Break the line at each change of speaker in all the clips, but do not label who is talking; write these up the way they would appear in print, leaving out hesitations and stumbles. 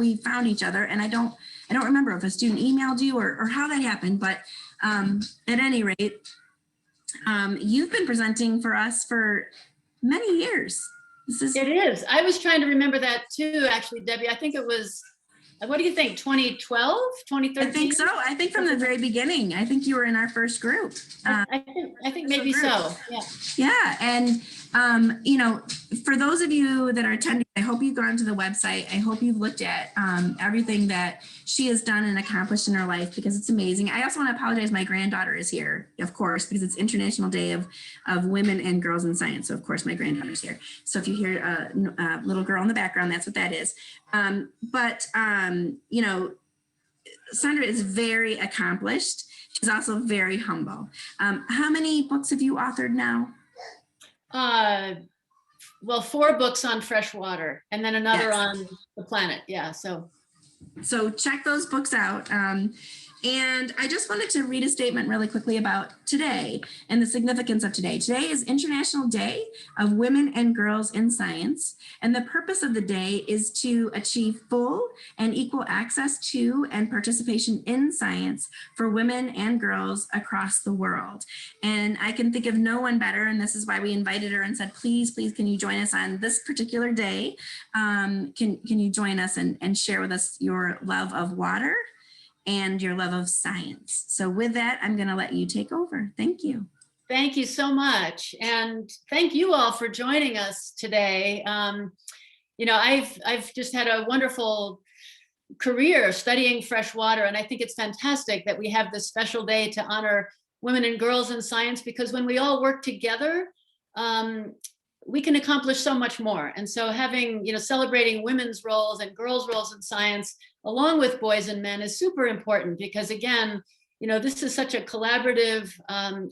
we found each other, and I don't remember if a student emailed you or how that happened, but at any rate, you've been presenting for us for many years.
It is. I was trying to remember that too, actually, Debbie. I think it was, what do you think, 2012, 2013?
I think so. I think from the very beginning. I think you were in our first group.
I think maybe so. Yeah.
Yeah. And, you know, for those of you that are attending, I hope you've gone to the website. I hope you've looked at everything that she has done and accomplished in her life, because it's amazing. I also want to apologize. My granddaughter is here, of course, because it's International Day of Women and Girls in Science. So, of course, my granddaughter's here. So if you hear a little girl in the background, that's what that is. You know, Sandra is very accomplished. She's also very humble. How many books have you authored now?
Well, 4 books on freshwater and then another on the planet. Yeah. So
check those books out. And I just wanted to read a statement really quickly about today and the significance of today. Today is International Day of Women and Girls in Science. And the purpose of the day is to achieve full and equal access to and participation in science for women and girls across the world. And I can think of no one better, and this is why we invited her and said, please, can you join us on this particular day? Can you join us and share with us your love of water and your love of science? So with that, I'm going to let you take over. Thank you.
Thank you so much. And thank you all for joining us today. You know, I've just had a wonderful career studying freshwater, and I think it's fantastic that we have this special day to honor women and girls in science, because when we all work together, we can accomplish so much more. And so having, you know, celebrating women's roles and girls' roles in science, along with boys and men, is super important, because again, you know, this is such a collaborative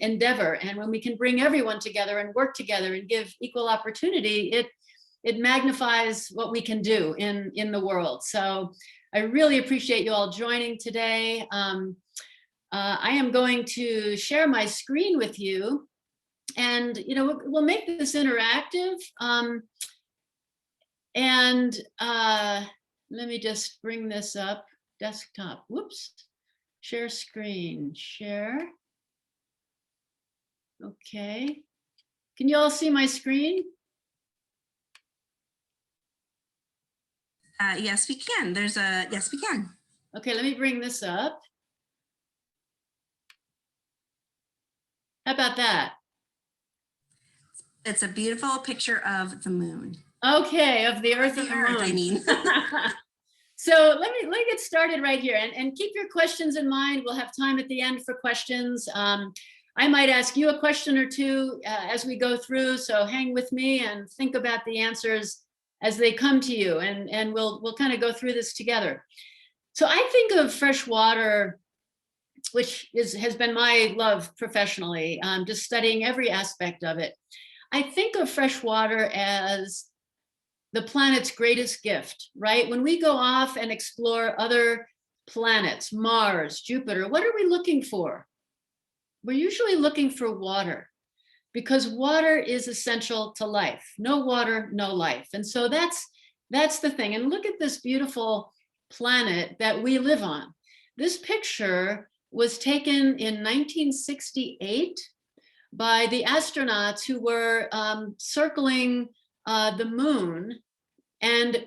endeavor. And when we can bring everyone together and work together and give equal opportunity, it magnifies what we can do in the world. So I really appreciate you all joining today. I am going to share my screen with you. And, you know, we'll make this interactive. Let me just bring this up, desktop, whoops, share screen, share. Okay, can you all see my screen?
Yes, we can. Yes, we can.
Okay, let me bring this up. How about that?
It's a beautiful picture of the moon.
Okay, of the Earth and the moon.
I mean.
So let me get started right here, and keep your questions in mind. We'll have time at the end for questions. I might ask you a question or two as we go through, so hang with me and think about the answers as they come to you, and we'll kind of go through this together. So I think of freshwater, which has been my love professionally, just studying every aspect of it. I think of freshwater as the planet's greatest gift, right? When we go off and explore other planets, Mars, Jupiter, what are we looking for? We're usually looking for water, because water is essential to life. No water, no life. And so that's the thing. And look at this beautiful planet that we live on. This picture was taken in 1968 by the astronauts who were circling the moon, and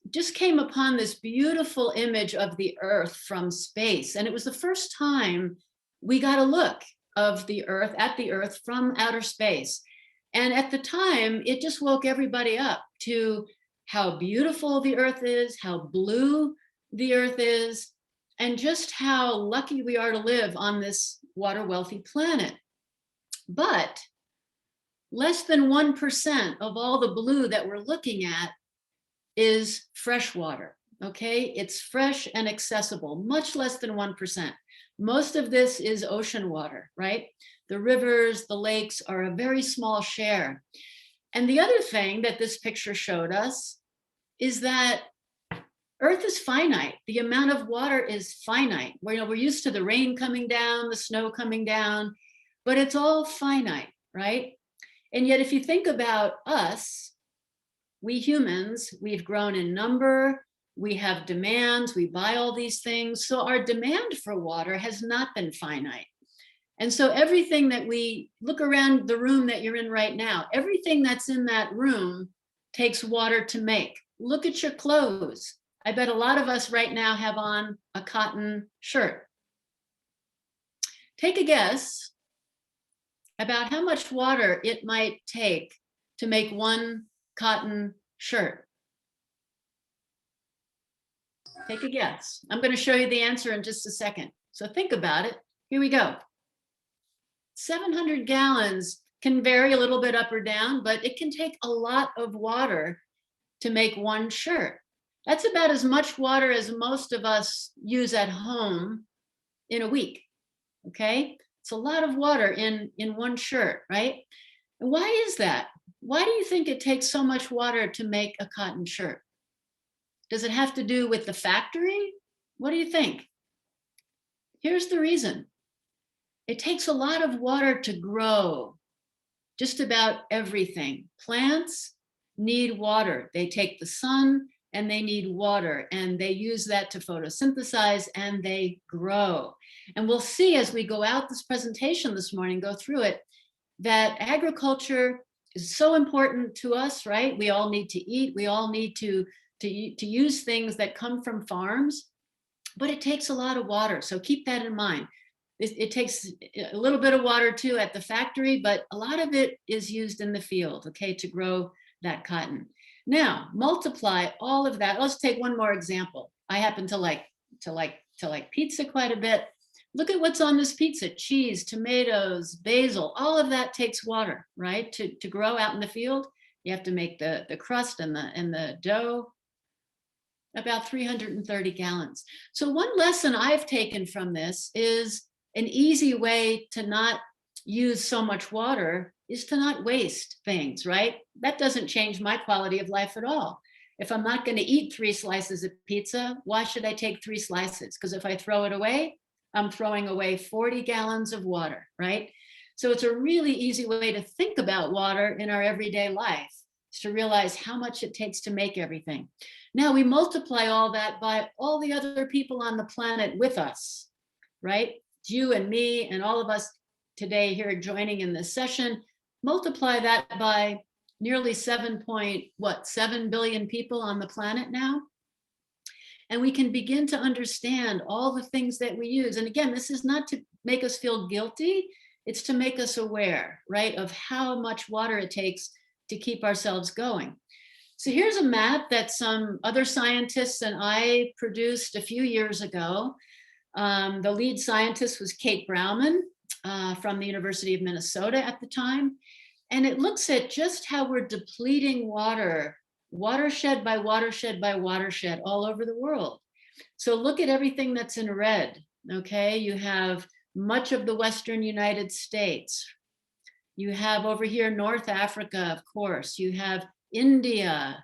just came upon this beautiful image of the Earth from space. And it was the first time we got a look of the Earth, at the Earth from outer space. And at the time, it just woke everybody up to how beautiful the Earth is, how blue the Earth is, and just how lucky we are to live on this water-wealthy planet. But less than 1% of all the blue that we're looking at is freshwater, okay? It's fresh and accessible, much less than 1%. Most of this is ocean water, right? The rivers, the lakes are a very small share. And the other thing that this picture showed us is that Earth is finite. The amount of water is finite. We're used to the rain coming down, the snow coming down, but it's all finite, right? And yet, if you think about us, we humans, we've grown in number, We have demands, we buy all these things. So our demand for water has not been finite. And so everything that we look around the room that you're in right now, everything that's in that room takes water to make. Look at your clothes. I bet a lot of us right now have on a cotton shirt. Take a guess about how much water it might take to make one cotton shirt. Take a guess. I'm going to show you the answer in just a second. So think about it. Here we go. 700 gallons can vary a little bit up or down, but it can take a lot of water to make one shirt. That's about as much water as most of us use at home in a week. Okay? It's a lot of water in one shirt, right? And why is that? Why do you think it takes so much water to make a cotton shirt? Does it have to do with the factory? What do you think? Here's the reason. It takes a lot of water to grow just about everything. Plants need water. They take the sun and they need water, and they use that to photosynthesize, and they grow. And we'll see as we go out this presentation this morning, go through it, that agriculture is so important to us, right? We all need to eat. We all need to use things that come from farms, but it takes a lot of water. So keep that in mind. It takes a little bit of water too at the factory, but a lot of it is used in the field, okay, to grow that cotton. Now, multiply all of that. Let's take one more example. I happen to like pizza quite a bit. Look at what's on this pizza: cheese, tomatoes, basil. All of that takes water, right? To grow out in the field, you have to make the crust and the dough. About 330 gallons. So one lesson I've taken from this is an easy way to not use so much water is to not waste things, right? That doesn't change my quality of life at all. If I'm not going to eat 3 slices of pizza, why should I take 3 slices? Because if I throw it away, I'm throwing away 40 gallons of water, right? So it's a really easy way to think about water in our everyday life, is to realize how much it takes to make everything. Now we multiply all that by all the other people on the planet with us, right? You and me and all of us today here joining in this session. Multiply that by nearly 7 billion people on the planet now. And we can begin to understand all the things that we use. And again, this is not to make us feel guilty. It's to make us aware, right, of how much water it takes to keep ourselves going. So here's a map that some other scientists and I produced a few years ago. The lead scientist was Kate Brauman from the University of Minnesota at the time. And it looks at just how we're depleting water, watershed by watershed by watershed all over the world. So look at everything that's in red, okay? You have much of the Western United States. You have over here North Africa, of course. You have India,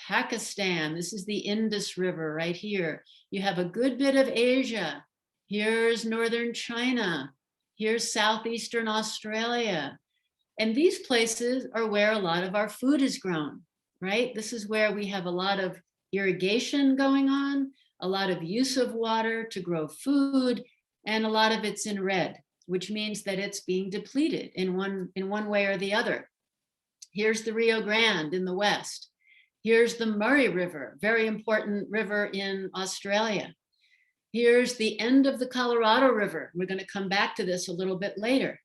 Pakistan. This is the Indus River right here. You have a good bit of Asia. Here's northern China. Here's southeastern Australia. And these places are where a lot of our food is grown, right? This is where we have a lot of irrigation going on, a lot of use of water to grow food, and a lot of it's in red, which means that it's being depleted in one way or the other. Here's the Rio Grande in the west. Here's the Murray River, very important river in Australia. Here's the end of the Colorado River. We're going to come back to this a little bit later.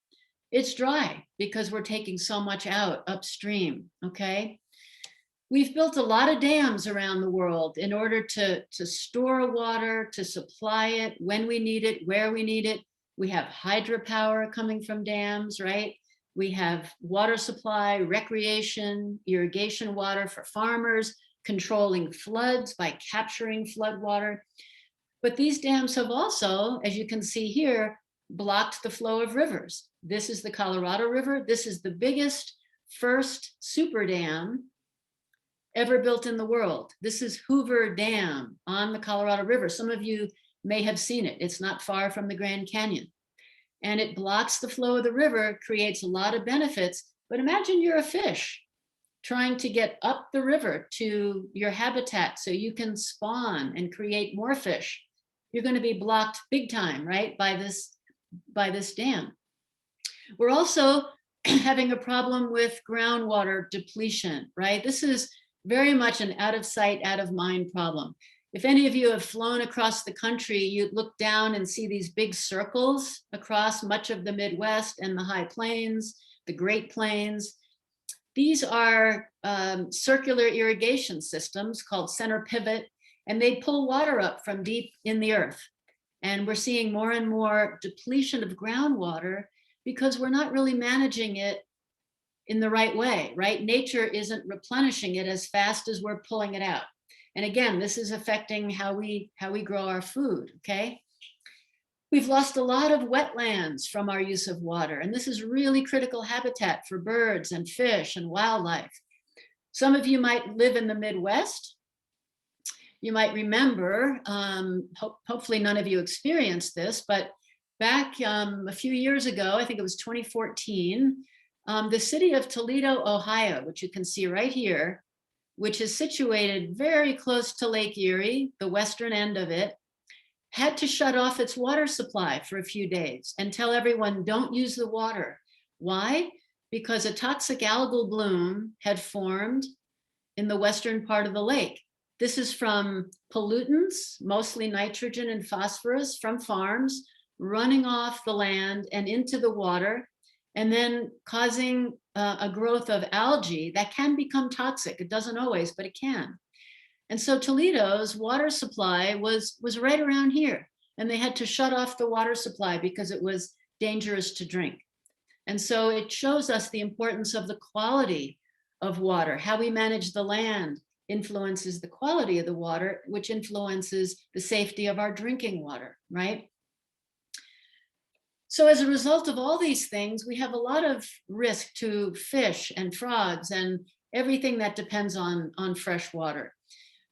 It's dry because we're taking so much out upstream, okay? We've built a lot of dams around the world in order to store water, to supply it when we need it, where we need it. We have hydropower coming from dams, right? We have water supply, recreation, irrigation water for farmers, controlling floods by capturing flood water. But these dams have also, as you can see here, blocked the flow of rivers. This is the Colorado River. This is the biggest first super dam ever built in the world. This is Hoover Dam on the Colorado River. Some of you may have seen it. It's not far from the Grand Canyon. And it blocks the flow of the river, creates a lot of benefits. But imagine you're a fish trying to get up the river to your habitat so you can spawn and create more fish, you're going to be blocked big time, right, by this dam. We're also having a problem with groundwater depletion, right? This is very much an out of sight, out of mind problem. If any of you have flown across the country, you look down and see these big circles across much of the Midwest and the high plains, the Great Plains. These are circular irrigation systems called center pivot, and they pull water up from deep in the earth. And we're seeing more and more depletion of groundwater because we're not really managing it in the right way, right? Nature isn't replenishing it as fast as we're pulling it out. And again, this is affecting how we grow our food, okay? We've lost a lot of wetlands from our use of water, and this is really critical habitat for birds and fish and wildlife. Some of you might live in the Midwest. You might remember, hopefully none of you experienced this, but back a few years ago, I think it was 2014, the city of Toledo, Ohio, which you can see right here, which is situated very close to Lake Erie, the western end of it, had to shut off its water supply for a few days and tell everyone, don't use the water. Why? Because a toxic algal bloom had formed in the western part of the lake. This is from pollutants, mostly nitrogen and phosphorus from farms, running off the land and into the water, and then causing a growth of algae that can become toxic. It doesn't always, but it can. And so Toledo's water supply was right around here, and they had to shut off the water supply because it was dangerous to drink. And so it shows us the importance of the quality of water. How we manage the land influences the quality of the water, which influences the safety of our drinking water, right? So as a result of all these things, we have a lot of risk to fish and frogs and everything that depends on fresh water.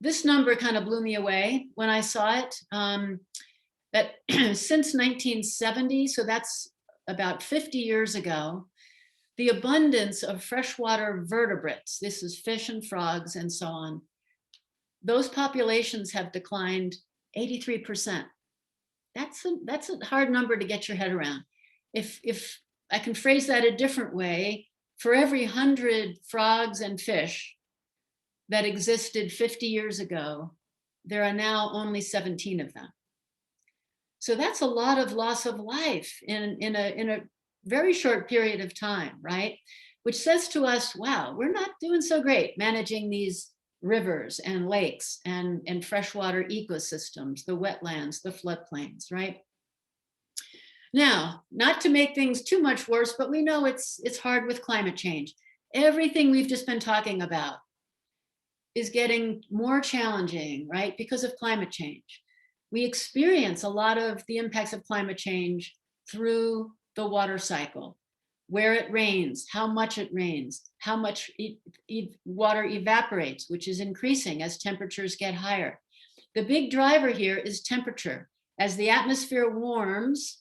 This number kind of blew me away when I saw it, that since 1970, so that's about 50 years ago, the abundance of freshwater vertebrates, this is fish and frogs and so on, those populations have declined 83%. That's a hard number to get your head around. If I can phrase that a different way, for every 100 frogs and fish that existed 50 years ago, there are now only 17 of them. So that's a lot of loss of life in a very short period of time, right? Which says to us, wow, we're not doing so great managing these rivers and lakes and freshwater ecosystems, the wetlands, the floodplains, right? Now, not to make things too much worse, but we know it's hard with climate change. Everything we've just been talking about is getting more challenging, right? Because of climate change. We experience a lot of the impacts of climate change through the water cycle, where it rains, how much it rains, how much water evaporates, which is increasing as temperatures get higher. The big driver here is temperature. As the atmosphere warms,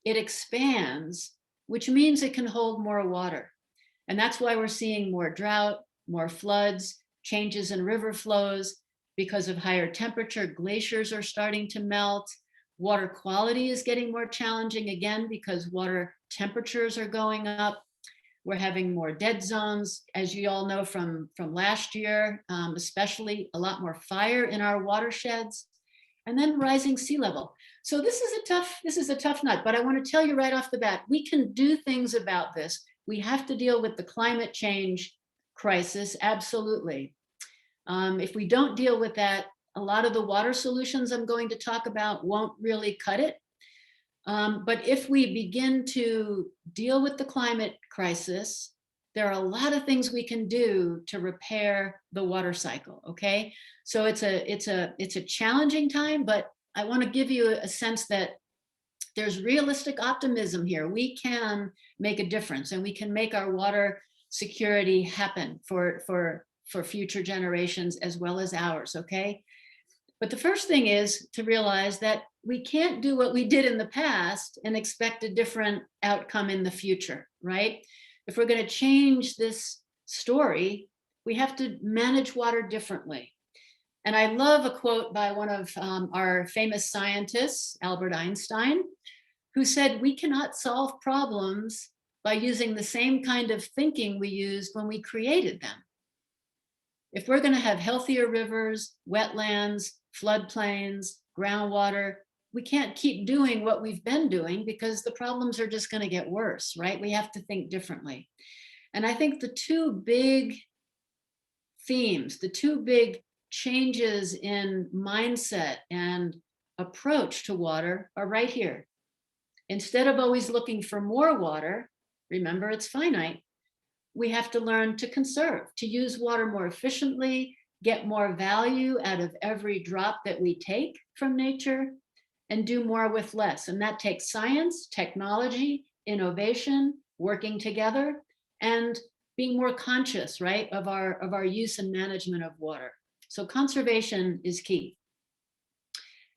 it expands, which means it can hold more water. And that's why we're seeing more drought, more floods, changes in river flows. Because of higher temperature, glaciers are starting to melt. Water quality is getting more challenging again because water temperatures are going up. We're having more dead zones, as you all know from last year, especially a lot more fire in our watersheds, and then rising sea level. So this is a tough nut, but I want to tell you right off the bat, we can do things about this. We have to deal with the climate change crisis, absolutely. If we don't deal with that, a lot of the water solutions I'm going to talk about won't really cut it. But if we begin to deal with the climate crisis, there are a lot of things we can do to repair the water cycle, okay? So it's a challenging time, but I want to give you a sense that there's realistic optimism here. We can make a difference, and we can make our water security happen for future generations as well as ours, okay? But the first thing is to realize that we can't do what we did in the past and expect a different outcome in the future, right? If we're going to change this story, We have to manage water differently. And I love a quote by one of our famous scientists, Albert Einstein, who said, "We cannot solve problems by using the same kind of thinking we used when we created them." If we're going to have healthier rivers, wetlands, floodplains, groundwater, we can't keep doing what we've been doing because the problems are just going to get worse, right? We have to think differently. And I think the two big themes, the two big changes in mindset and approach to water are right here. Instead of always looking for more water, remember it's finite, we have to learn to conserve, to use water more efficiently, get more value out of every drop that we take from nature, and do more with less. And that takes science, technology, innovation, working together, and being more conscious, right, of our use and management of water. So conservation is key.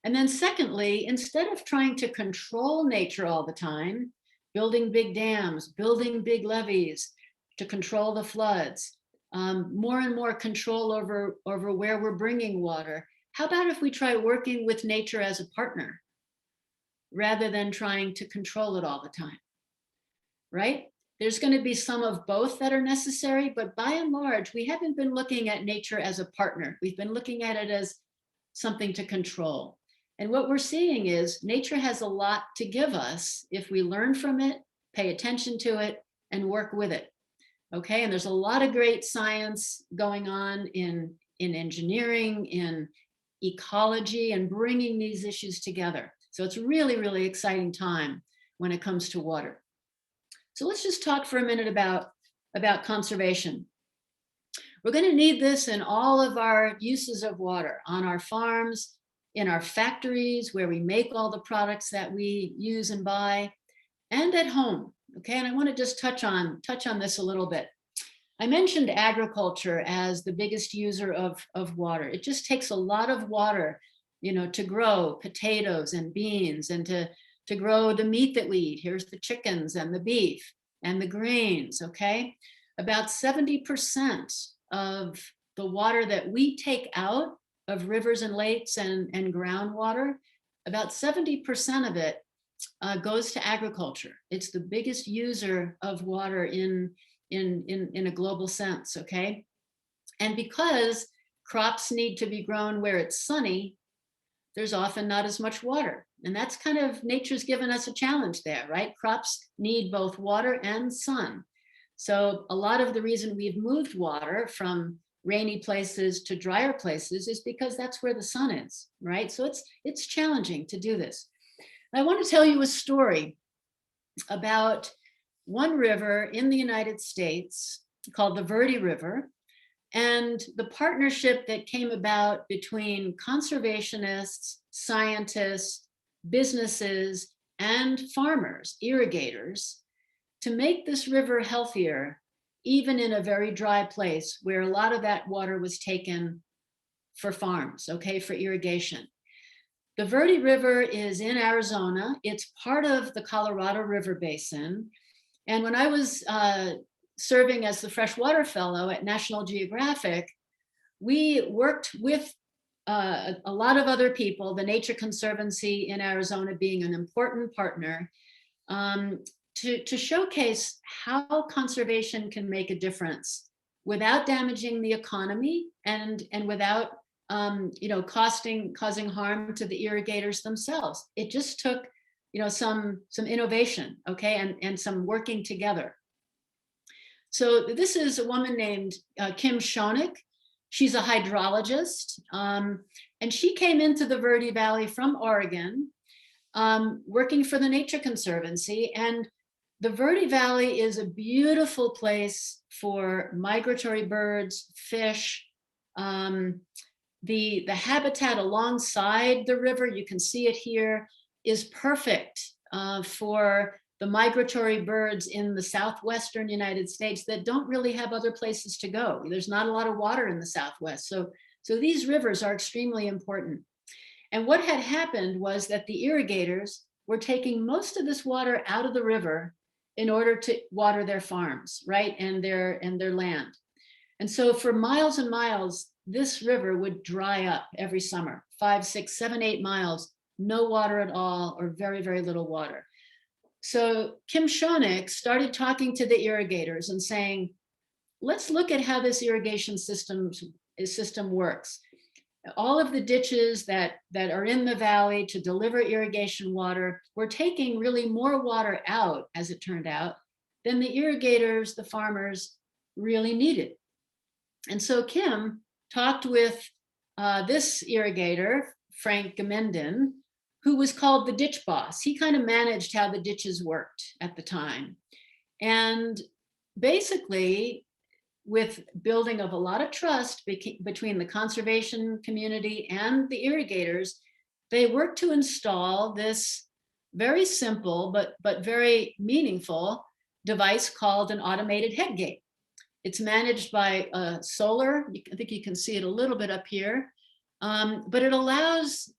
And then secondly, instead of trying to control nature all the time, building big dams, building big levees to control the floods, more and more control over where we're bringing water, how about if we try working with nature as a partner rather than trying to control it all the time, right? There's going to be some of both that are necessary, but by and large, we haven't been looking at nature as a partner. We've been looking at it as something to control. And what we're seeing is nature has a lot to give us if we learn from it, pay attention to it, and work with it. Okay, and there's a lot of great science going on in engineering, in ecology, and bringing these issues together. So it's really, really exciting time when it comes to water. So let's just talk for a minute about conservation. We're going to need this in all of our uses of water, on our farms, in our factories where we make all the products that we use and buy, and at home. Okay, and I want to just touch on this a little bit. I mentioned agriculture as the biggest user of water. It just takes a lot of water, you know, to grow potatoes and beans and to grow the meat that we eat. Here's the chickens and the beef and the grains, okay? About 70% of the water that we take out of rivers and lakes and groundwater, about 70% of it goes to agriculture. It's the biggest user of water in a global sense, okay? And because crops need to be grown where it's sunny, there's often not as much water. And that's kind of, nature's given us a challenge there, right? Crops need both water and sun. So a lot of the reason we've moved water from rainy places to drier places is because that's where the sun is, right? So it's challenging to do this. I want to tell you a story about one river in the United States called the Verde River, and the partnership that came about between conservationists, scientists, businesses, and farmers, irrigators, to make this river healthier, even in a very dry place where a lot of that water was taken for farms, okay, for irrigation. The Verde River is in Arizona. It's part of the Colorado River Basin. And when I was serving as the Freshwater Fellow at National Geographic, we worked with a lot of other people, the Nature Conservancy in Arizona being an important partner, to showcase how conservation can make a difference without damaging the economy and without causing harm to the irrigators themselves. It just took some innovation, okay, and some working together. So this is a woman named Kim Schoenig. She's a hydrologist, and she came into the Verde Valley from Oregon, working for the Nature Conservancy. And the Verde Valley is a beautiful place for migratory birds, fish. The habitat alongside the river, you can see it here, is perfect for the migratory birds in the southwestern United States that don't really have other places to go. There's not a lot of water in the Southwest. So these rivers are extremely important. And what had happened was that the irrigators were taking most of this water out of the river in order to water their farms, right, and their land. And so for miles and miles, this river would dry up every summer, 5, 6, 7, 8 miles, no water at all, or very, very little water. So Kim Schoenig started talking to the irrigators and saying, let's look at how this irrigation system works. All of the ditches that are in the valley to deliver irrigation water, we're taking really more water out, as it turned out, than the irrigators, the farmers, really needed. And so Kim talked with this irrigator, Frank Gamenden, who was called the ditch boss. He kind of managed how the ditches worked at the time. And basically, with building of a lot of trust between the conservation community and the irrigators, they worked to install this very simple but very meaningful device called an automated head gate. It's managed by solar. I think you can see it a little bit up here, but it allows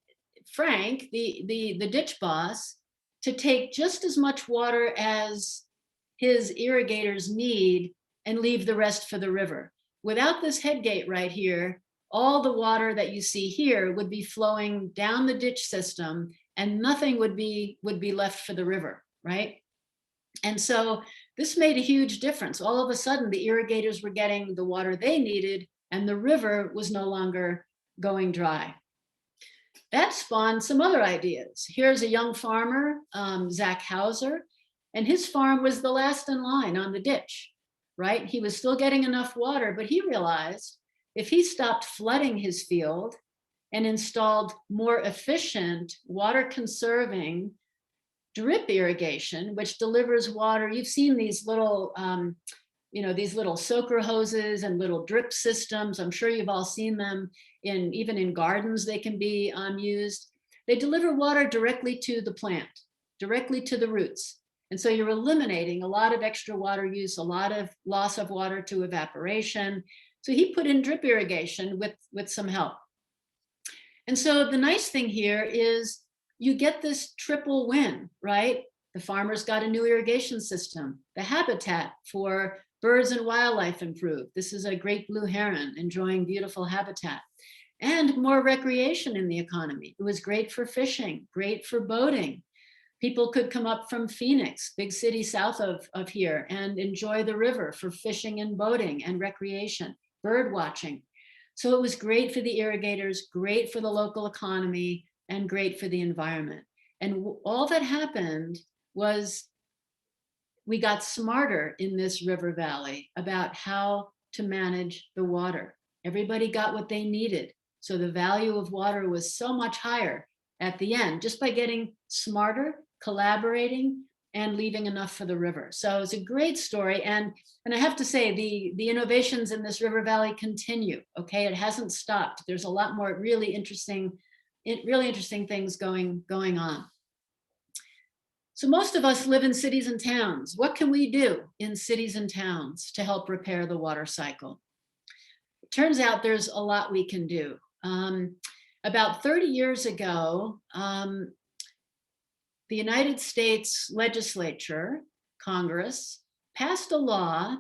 Frank, the ditch boss, to take just as much water as his irrigators need and leave the rest for the river. Without this head gate right here, all the water that you see here would be flowing down the ditch system and nothing would be left for the river, right? And so this made a huge difference. All of a sudden, the irrigators were getting the water they needed and the river was no longer going dry. That spawned some other ideas. Here's a young farmer, Zach Hauser, and his farm was the last in line on the ditch, right? He was still getting enough water, but he realized if he stopped flooding his field and installed more efficient water conserving drip irrigation, which delivers water. You've seen these little, these little soaker hoses and little drip systems. I'm sure you've all seen them even in gardens. They can be used. They deliver water directly to the plant, directly to the roots. And so you're eliminating a lot of extra water use, a lot of loss of water to evaporation. So he put in drip irrigation with some help. And so the nice thing here is you get this triple win, right? The farmers got a new irrigation system. The habitat for birds and wildlife improved. This is a great blue heron enjoying beautiful habitat. And more recreation in the economy. It was great for fishing, great for boating. People could come up from Phoenix, big city south of here, and enjoy the river for fishing and boating and recreation, bird watching. So it was great for the irrigators, great for the local economy, and great for the environment. And all that happened was we got smarter in this river valley about how to manage the water. Everybody got what they needed. So the value of water was so much higher at the end, just by getting smarter, collaborating, and leaving enough for the river. So it's a great story. And I have to say, the innovations in this river valley continue, okay? It hasn't stopped. There's a lot more really interesting things going on. So most of us live in cities and towns. What can we do in cities and towns to help repair the water cycle? It turns out there's a lot we can do. About 30 years ago, the United States legislature, Congress, passed a law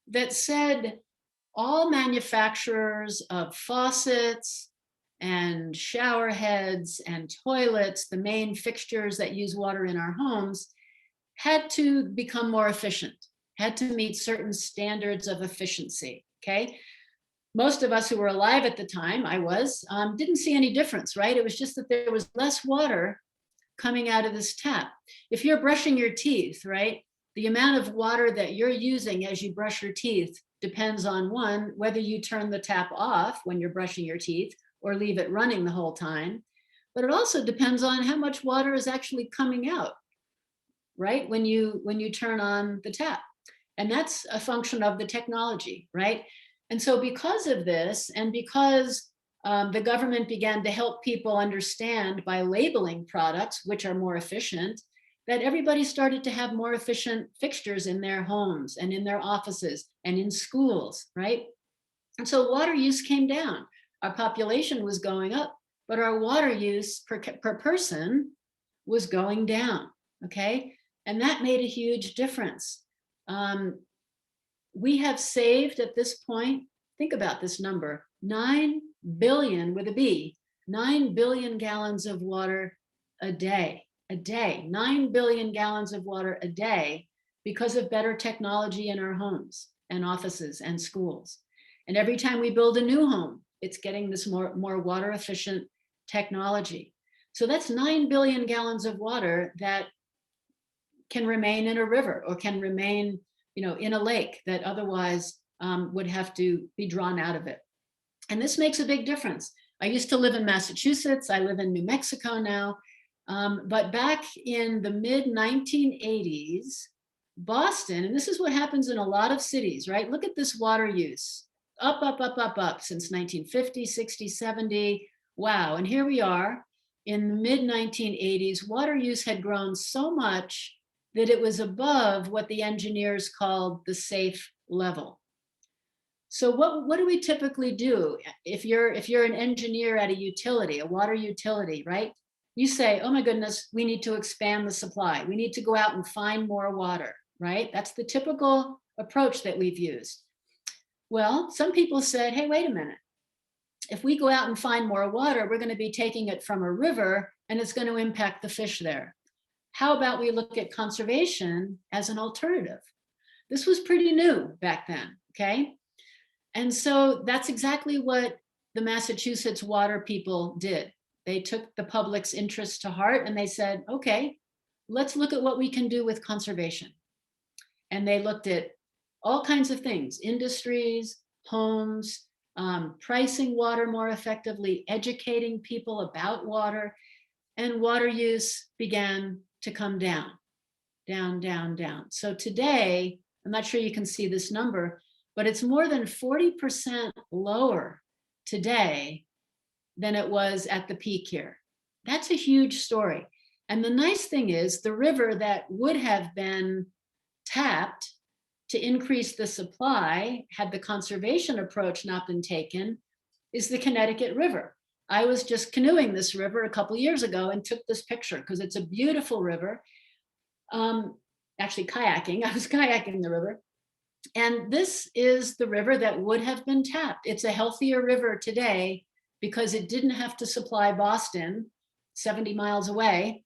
that said all manufacturers of faucets and shower heads and toilets, the main fixtures that use water in our homes, had to become more efficient, had to meet certain standards of efficiency, okay? Most of us who were alive at the time, I was, didn't see any difference, right? It was just that there was less water coming out of this tap. If you're brushing your teeth, right, the amount of water that you're using as you brush your teeth depends on, one, whether you turn the tap off when you're brushing your teeth or leave it running the whole time. But it also depends on how much water is actually coming out, right, when you turn on the tap. And that's a function of the technology, right? And so because of this, and because the government began to help people understand by labeling products which are more efficient, that everybody started to have more efficient fixtures in their homes and in their offices and in schools, right? And so water use came down. Our population was going up, but our water use per person was going down, okay? And that made a huge difference. we have saved at this point, think about this number, 9 billion with a B, 9 billion gallons of water a day, 9 billion gallons of water a day because of better technology in our homes and offices and schools. And every time we build a new home, it's getting this more water efficient technology. So that's 9 billion gallons of water that can remain in a river or can remain, in a lake that otherwise would have to be drawn out of it. And this makes a big difference. I used to live in Massachusetts. I live in New Mexico now. But back in the mid 1980s, Boston, and this is what happens in a lot of cities, right? Look at this water use, up since 1950, 60, 70. Wow. And here we are in the mid 1980s. Water use had grown so much that it was above what the engineers called the safe level. So what do we typically do if you're an engineer at a utility, a water utility, right? You say, oh my goodness, we need to expand the supply. We need to go out and find more water, right? That's the typical approach that we've used. Well, some people said, hey, wait a minute. If we go out and find more water, we're going to be taking it from a river and it's going to impact the fish there. How about we look at conservation as an alternative? This was pretty new back then, okay? And so that's exactly what the Massachusetts water people did. They took the public's interest to heart and they said, okay, let's look at what we can do with conservation. And they looked at all kinds of things, industries, homes, pricing water more effectively, educating people about water, and water use began to come down. So today, I'm not sure you can see this number, but it's more than 40% lower today than it was at the peak here. That's a huge story. And the nice thing is the river that would have been tapped to increase the supply had the conservation approach not been taken is the Connecticut River. I was just canoeing this river a couple years ago and took this picture because it's a beautiful river. Actually kayaking, I was kayaking the river. And this is the river that would have been tapped. It's a healthier river today because it didn't have to supply Boston 70 miles away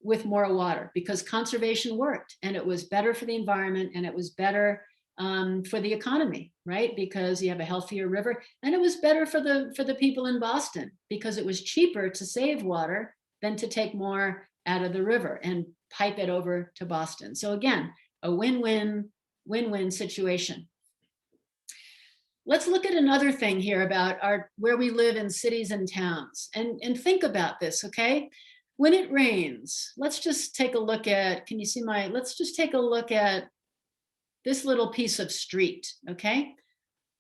with more water because conservation worked and it was better for the environment and it was better for the economy, right? Because you have a healthier river, and it was better for the people in Boston because it was cheaper to save water than to take more out of the river and pipe it over to Boston. So again, a win-win situation. Let's look at another thing here about where we live in cities and towns and think about this, okay? When it rains, let's just take a look at, can you see let's just take a look at this little piece of street, okay?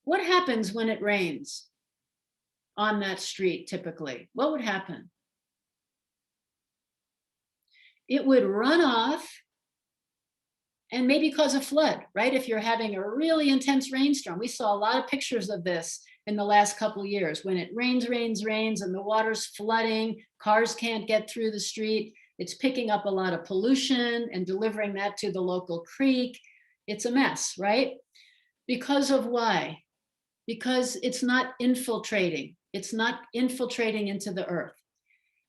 What happens when it rains on that street typically? What would happen? It would run off and maybe cause a flood, right? If you're having a really intense rainstorm. We saw a lot of pictures of this in the last couple of years when it rains, and the water's flooding, cars can't get through the street. It's picking up a lot of pollution and delivering that to the local creek. It's a mess, right? Because of why? Because it's not infiltrating. It's not infiltrating into the earth.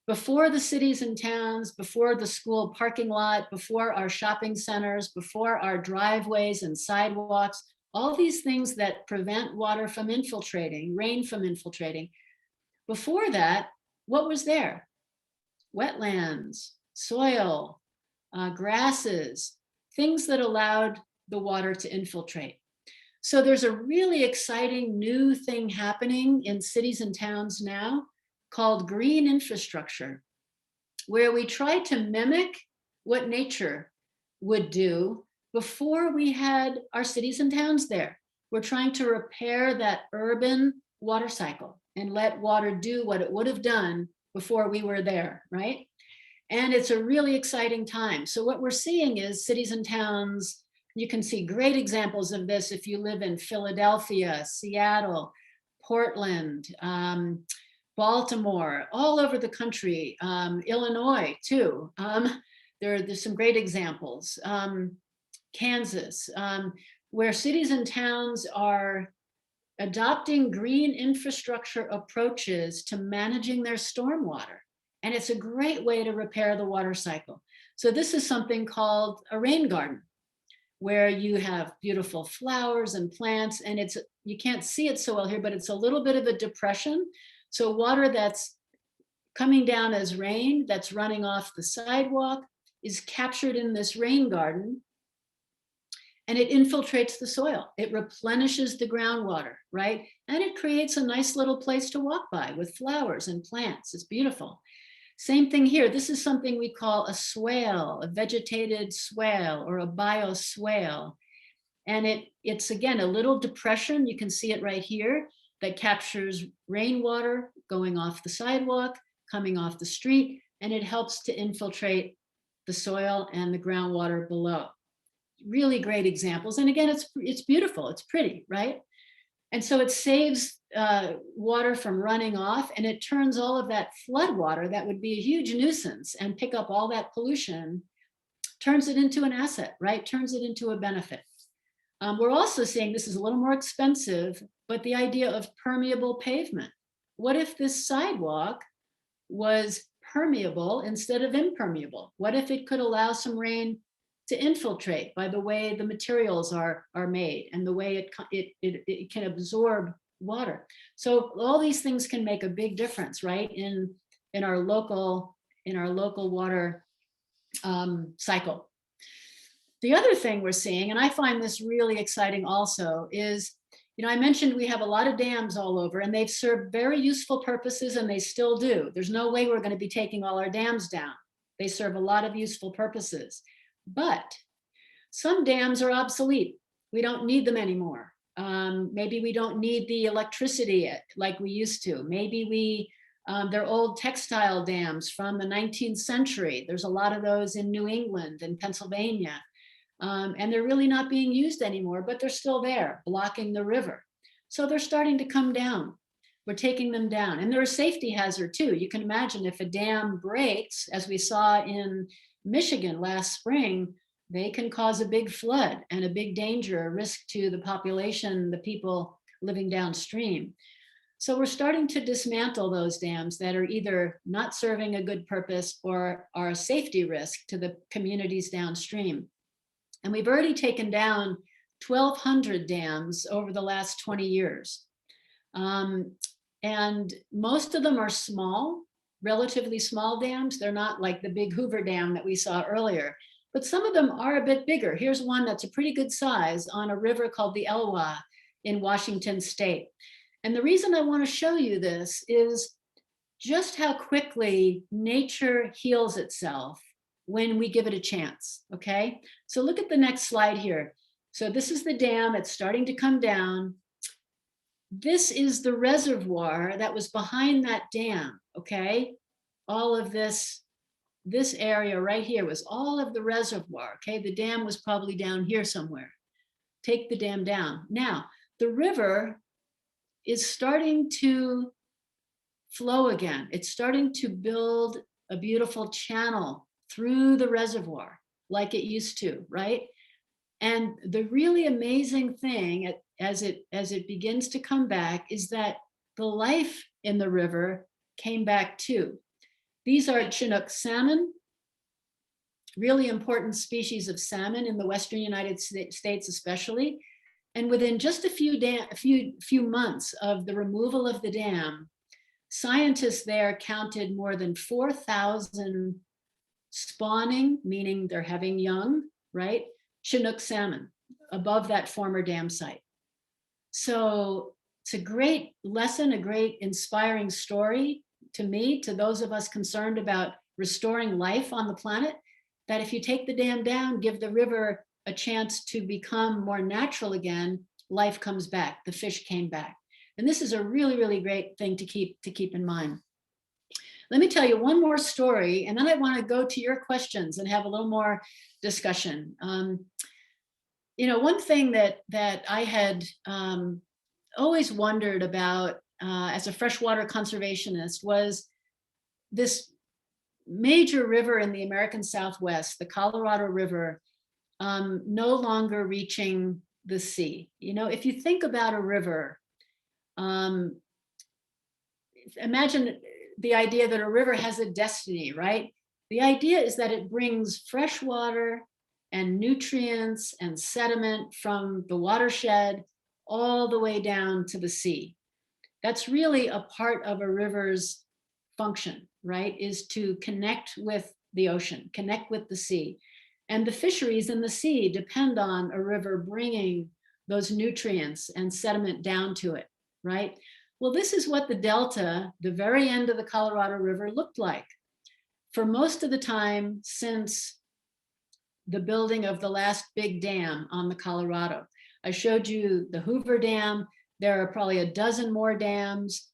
Before the cities and towns, before the school parking lot, before our shopping centers, before our driveways and sidewalks, all these things that prevent water from infiltrating, rain from infiltrating. Before that, what was there? Wetlands, soil, grasses, things that allowed the water to infiltrate. So there's a really exciting new thing happening in cities and towns now called green infrastructure, where we try to mimic what nature would do before we had our cities and towns there. We're trying to repair that urban water cycle and let water do what it would have done before we were there, right? And it's a really exciting time. So what we're seeing is cities and towns, you can see great examples of this if you live in Philadelphia, Seattle, Portland, Baltimore, all over the country, Illinois too. There's some great examples. Kansas, where cities and towns are adopting green infrastructure approaches to managing their stormwater. And it's a great way to repair the water cycle. So this is something called a rain garden, where you have beautiful flowers and plants, and you can't see it so well here, but it's a little bit of a depression. So water that's coming down as rain, that's running off the sidewalk, is captured in this rain garden, and it infiltrates the soil. It replenishes the groundwater, right? And it creates a nice little place to walk by with flowers and plants. It's beautiful. Same thing here. This is something we call a swale, a vegetated swale or a bioswale. And it's again, a little depression. You can see it right here that captures rainwater going off the sidewalk, coming off the street, and it helps to infiltrate the soil and the groundwater below. Really great examples. And again, it's beautiful, it's pretty, right? And so it saves water from running off, and it turns all of that flood water that would be a huge nuisance and pick up all that pollution, turns it into an asset, right? Turns it into a benefit. We're also seeing, this is a little more expensive, but the idea of permeable pavement. What if this sidewalk was permeable instead of impermeable? What if it could allow some rain to infiltrate by the way the materials are made and the way it can absorb water? So all these things can make a big difference, right? In our local water cycle. The other thing we're seeing, and I find this really exciting also, is, I mentioned we have a lot of dams all over, and they've served very useful purposes, and they still do. There's no way we're going to be taking all our dams down. They serve a lot of useful purposes. But some dams are obsolete. We don't need them anymore. Maybe we don't need the electricity like we used to. Maybe they're old textile dams from the 19th century. There's a lot of those in New England and Pennsylvania. And they're really not being used anymore, but they're still there, blocking the river. So they're starting to come down. We're taking them down. And they're a safety hazard too. You can imagine if a dam breaks, as we saw in Michigan last spring, they can cause a big flood and a big danger, a risk to the population, the people living downstream. So we're starting to dismantle those dams that are either not serving a good purpose or are a safety risk to the communities downstream. And we've already taken down 1,200 dams over the last 20 years. And most of them are small, relatively small dams. They're not like the big Hoover Dam that we saw earlier, but some of them are a bit bigger. Here's one that's a pretty good size on a river called the Elwha in Washington State. And the reason I want to show you this is just how quickly nature heals itself when we give it a chance, okay? So look at the next slide here. So this is the dam, it's starting to come down. This is the reservoir that was behind that dam, okay? All of this area right here was all of the reservoir, okay? The dam was probably down here somewhere. Take the dam down. Now, the river is starting to flow again. It's starting to build a beautiful channel through the reservoir like it used to, right? And the really amazing thing as it begins to come back is that the life in the river came back too. These are Chinook salmon, really important species of salmon in the Western United States especially. And within just a few months of the removal of the dam, scientists there counted more than 4,000 spawning, meaning they're having young, right? Chinook salmon above that former dam site. So it's a great lesson, a great inspiring story to me, to those of us concerned about restoring life on the planet, that if you take the dam down, give the river a chance to become more natural again, life comes back, the fish came back. And this is a really, really great thing to keep in mind. Let me tell you one more story, and then I want to go to your questions and have a little more discussion. One thing that I had always wondered about as a freshwater conservationist was this major river in the American Southwest, the Colorado River, no longer reaching the sea. You know, if you think about a river, imagine the idea that a river has a destiny, right? The idea is that it brings fresh water and nutrients and sediment from the watershed all the way down to the sea. That's really a part of a river's function, right? Is to connect with the ocean, connect with the sea. And the fisheries in the sea depend on a river bringing those nutrients and sediment down to it, right? Well, this is what the delta, the very end of the Colorado River, looked like for most of the time since the building of the last big dam on the Colorado. I showed you the Hoover Dam. There are probably a dozen more dams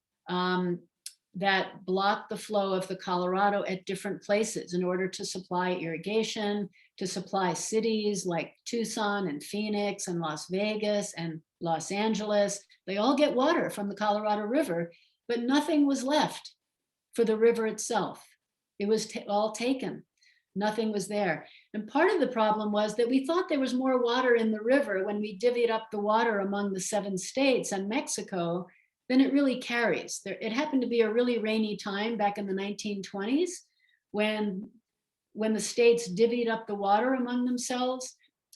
that block the flow of the Colorado at different places in order to supply irrigation, to supply cities like Tucson and Phoenix and Las Vegas and Los Angeles. They all get water from the Colorado River, but nothing was left for the river itself. It was all taken. Nothing was there. And part of the problem was that we thought there was more water in the river when we divvied up the water among the 7 states and Mexico than it really carries. It happened to be a really rainy time back in the 1920s when the states divvied up the water among themselves.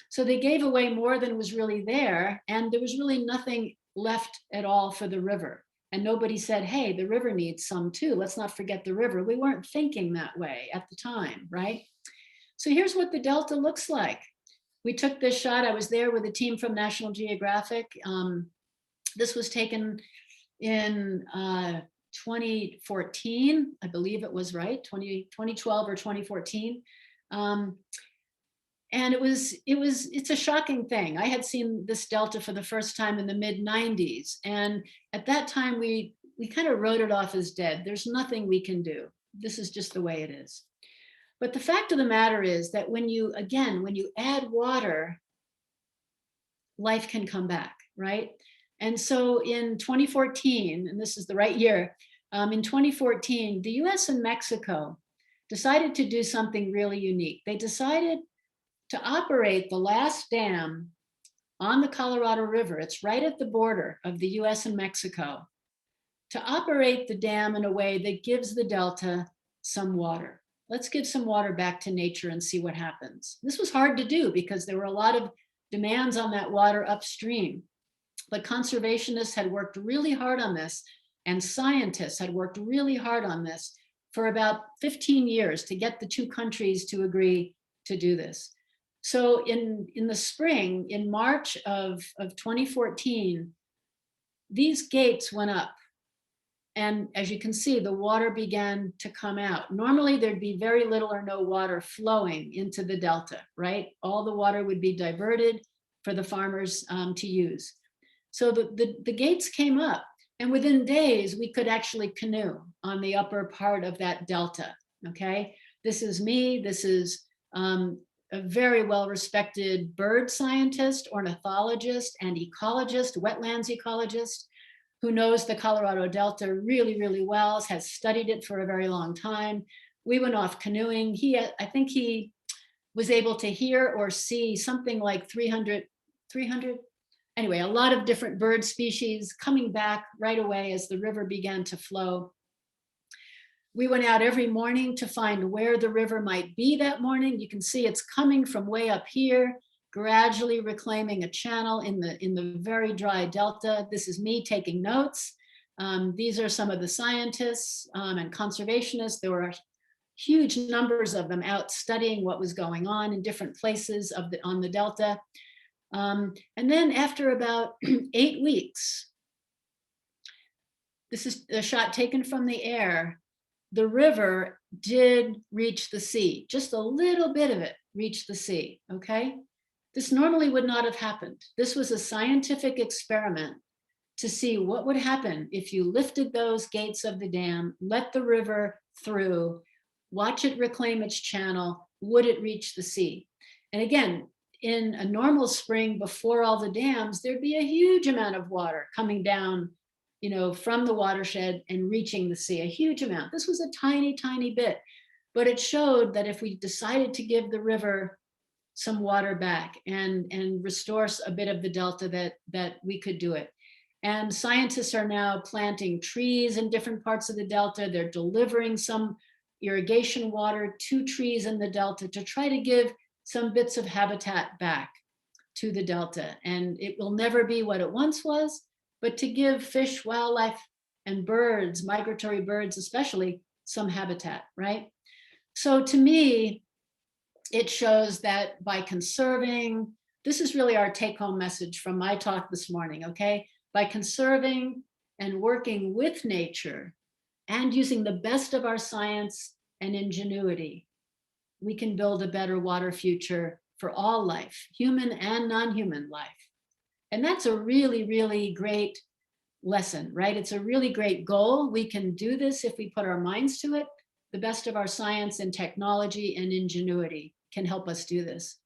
So they gave away more than was really there, and there was really nothing left at all for the river. And nobody said, hey, the river needs some too. Let's not forget the river. We weren't thinking that way at the time, right? So here's what the delta looks like. We took this shot. I was there with a team from National Geographic. This was taken in 2014, I believe it was, right? 2012 or 2014. And it's a shocking thing. I had seen this delta for the first time in the mid 90s. And at that time, we kind of wrote it off as dead. There's nothing we can do. This is just the way it is. But the fact of the matter is that when you add water, life can come back, right? And so in 2014, and this is the right year, in 2014, the US and Mexico decided to do something really unique. They decided to operate the last dam on the Colorado River. It's right at the border of the US and Mexico, to operate the dam in a way that gives the delta some water. Let's give some water back to nature and see what happens. This was hard to do because there were a lot of demands on that water upstream. But conservationists had worked really hard on this, and scientists had worked really hard on this for about 15 years to get the 2 countries to agree to do this. So in the spring, in March of 2014, these gates went up. And as you can see, the water began to come out. Normally, there'd be very little or no water flowing into the delta, right? All the water would be diverted for the farmers to use. So the gates came up, and within days, we could actually canoe on the upper part of that delta, okay? This is me. This is a very well-respected bird scientist, ornithologist, and ecologist, wetlands ecologist, who knows the Colorado Delta really, really well, has studied it for a very long time. We went off canoeing. I think he was able to hear or see something like 300, anyway, a lot of different bird species coming back right away as the river began to flow. We went out every morning to find where the river might be that morning. You can see it's coming from way up here, gradually reclaiming a channel in the very dry delta. This is me taking notes. These are some of the scientists and conservationists. There were huge numbers of them out studying what was going on in different places on the delta. And then after about 8 weeks, this is a shot taken from the air, the river did reach the sea. Just a little bit of it reached the sea, okay? This normally would not have happened. This was a scientific experiment to see what would happen if you lifted those gates of the dam, let the river through, watch it reclaim its channel, would it reach the sea? And again, in a normal spring before all the dams, there'd be a huge amount of water coming down, from the watershed and reaching the sea, a huge amount. This was a tiny, tiny bit, but it showed that if we decided to give the river some water back and restore a bit of the delta that we could do it. And scientists are now planting trees in different parts of the delta. They're delivering some irrigation water to trees in the delta to try to give some bits of habitat back to the delta. And it will never be what it once was, but to give fish, wildlife, and birds, migratory birds especially, some habitat, right? So to me, it shows that by conserving, this is really our take-home message from my talk this morning, okay? By conserving and working with nature and using the best of our science and ingenuity, we can build a better water future for all life, human and non-human life. And that's a really, really great lesson, right? It's a really great goal. We can do this if we put our minds to it. The best of our science and technology and ingenuity can help us do this.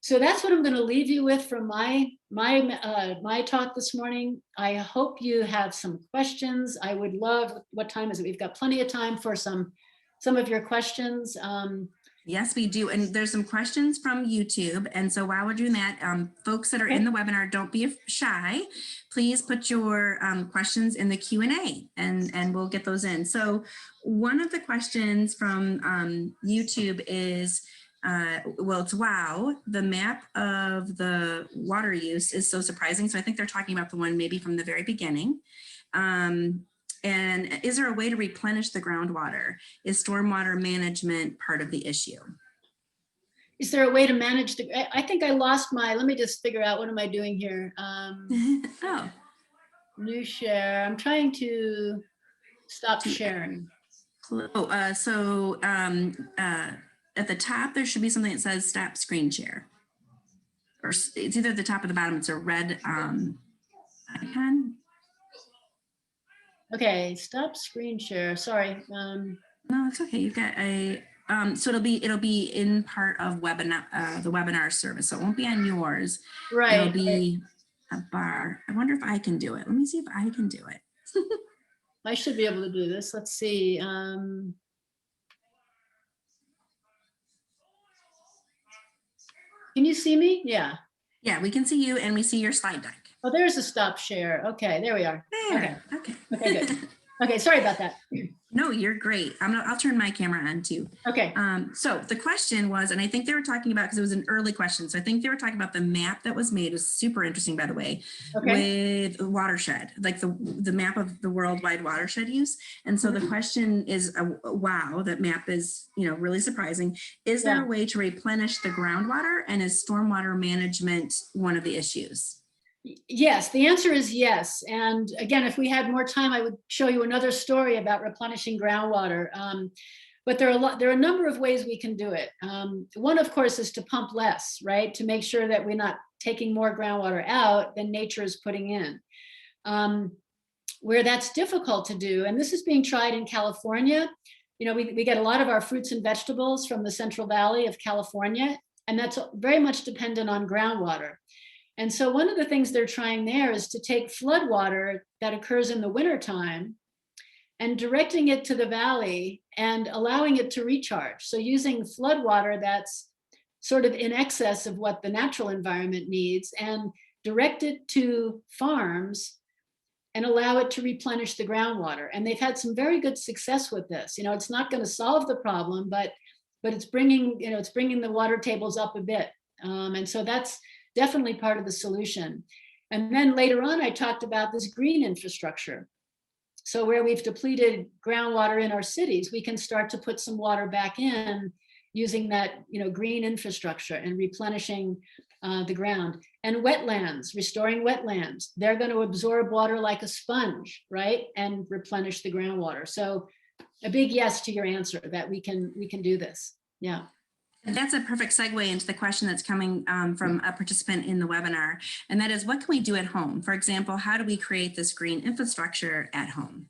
So that's what I'm going to leave you with from my talk this morning. I hope you have some questions. I would love, what time is it? We've got plenty of time for some of your questions.
Yes, we do. And there's some questions from YouTube. And so while we're doing that, folks that are in the webinar, don't be shy. Please put your questions in the Q&A and we'll get those in. So one of the questions from YouTube is, well, it's wow, the map of the water use is so surprising. So I think they're talking about the one maybe from the very beginning. And is there a way to replenish the groundwater? Is stormwater management part of the issue?
Is there a way to manage the, I think I lost let me just figure out, what am I doing here?
Oh.
New share, I'm trying to stop sharing.
Oh, at the top, there should be something that says stop screen share. Or it's either the top or the bottom, it's a red icon.
Okay, stop screen share. Sorry.
No, it's okay. You've got a so it'll be in part of webinar the webinar service. So it won't be on yours.
Right.
It'll be a bar. I wonder if I can do it. Let me see if I can do it.
I should be able to do this. Let's see. Can you see me? Yeah.
Yeah, we can see you and we see your slide deck.
Oh, there's a stop share. Okay, there we are.
There. Okay.
Okay, good. Okay, sorry about that.
No, you're great. I'll turn my camera on too.
Okay.
So the question was, and I think they were talking about, because it was an early question. So I think they were talking about the map that was made. It was super interesting, by the way, with Watershed, like the map of the worldwide watershed use. And so the question is, wow, that map is, really surprising. Is there a way to replenish the groundwater, and is stormwater management one of the issues?
Yes, the answer is yes. And again, if we had more time, I would show you another story about replenishing groundwater. But there are a number of ways we can do it. One, of course, is to pump less, right? To make sure that we're not taking more groundwater out than nature is putting in. Where that's difficult to do, and this is being tried in California. We get a lot of our fruits and vegetables from the Central Valley of California, and that's very much dependent on groundwater. And so one of the things they're trying there is to take flood water that occurs in the wintertime and directing it to the valley and allowing it to recharge. So using flood water that's sort of in excess of what the natural environment needs, and direct it to farms and allow it to replenish the groundwater. And they've had some very good success with this. It's not going to solve the problem, but it's bringing the water tables up a bit. And so that's definitely part of the solution. And then later on, I talked about this green infrastructure. So where we've depleted groundwater in our cities, we can start to put some water back in using that, green infrastructure and replenishing the ground. And wetlands, restoring wetlands, they're going to absorb water like a sponge, right? And replenish the groundwater. So a big yes to your answer that we can do this. Yeah.
That's a perfect segue into the question that's coming from a participant in the webinar. And that is, what can we do at home? For example, how do we create this green infrastructure at home?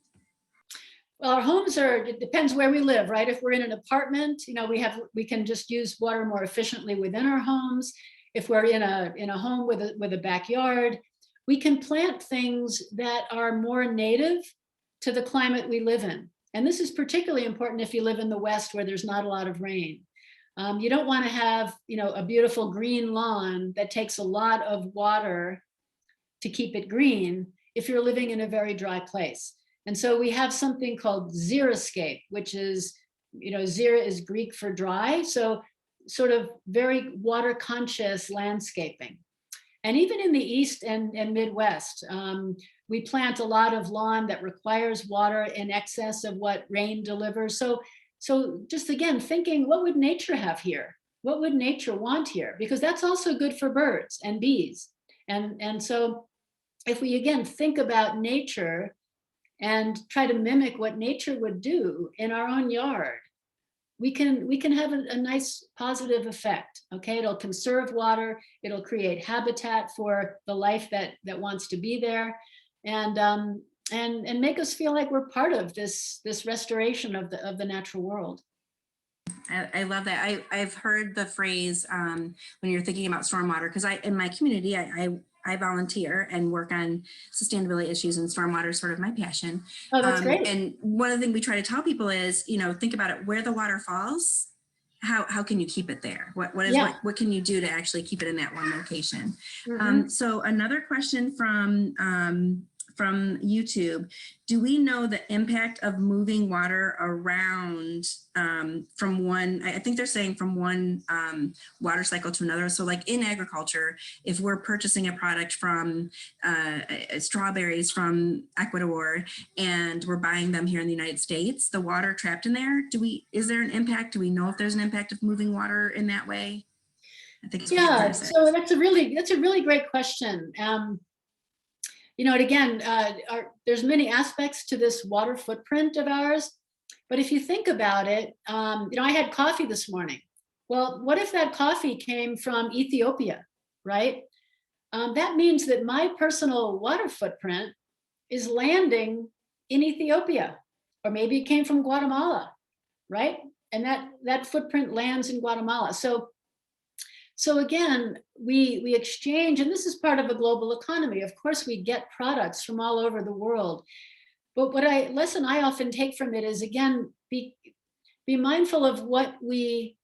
Well, our homes it depends where we live, right? If we're in an apartment, we can just use water more efficiently within our homes. If we're in a home with a backyard, we can plant things that are more native to the climate we live in. And this is particularly important if you live in the West where there's not a lot of rain. You don't want to have, a beautiful green lawn that takes a lot of water to keep it green if you're living in a very dry place. And so we have something called xeriscape, which is, xera is Greek for dry. So sort of very water conscious landscaping. And even in the East and Midwest, we plant a lot of lawn that requires water in excess of what rain delivers. So just again, thinking, what would nature have here? What would nature want here? Because that's also good for birds and bees. And so if we again think about nature and try to mimic what nature would do in our own yard, we can have a nice positive effect. Okay, it'll conserve water, it'll create habitat for the life that wants to be there, and make us feel like we're part of this restoration of the natural world.
I love that. I've heard the phrase when you're thinking about stormwater, because in my community, I volunteer and work on sustainability issues, and stormwater is sort of my passion.
Oh, that's great.
And one of the things we try to tell people is, think about it, where the water falls, how can you keep it there? What can you do to actually keep it in that one location?
Mm-hmm.
So another question from YouTube, do we know the impact of moving water around from one, I think they're saying from one water cycle to another. So like in agriculture, if we're purchasing a product from strawberries from Ecuador and we're buying them here in the United States, the water trapped in there, is there an impact? Do we know if there's an impact of moving water in that way? I think it's
so that's a really great question. And again, there's many aspects to this water footprint of ours. But if you think about it, I had coffee this morning. Well, what if that coffee came from Ethiopia, right? That means that my personal water footprint is landing in Ethiopia, or maybe it came from Guatemala, right? And that footprint lands in Guatemala. So again, we exchange, and this is part of a global economy. Of course, we get products from all over the world. But lesson I often take from it is, again, be mindful of what we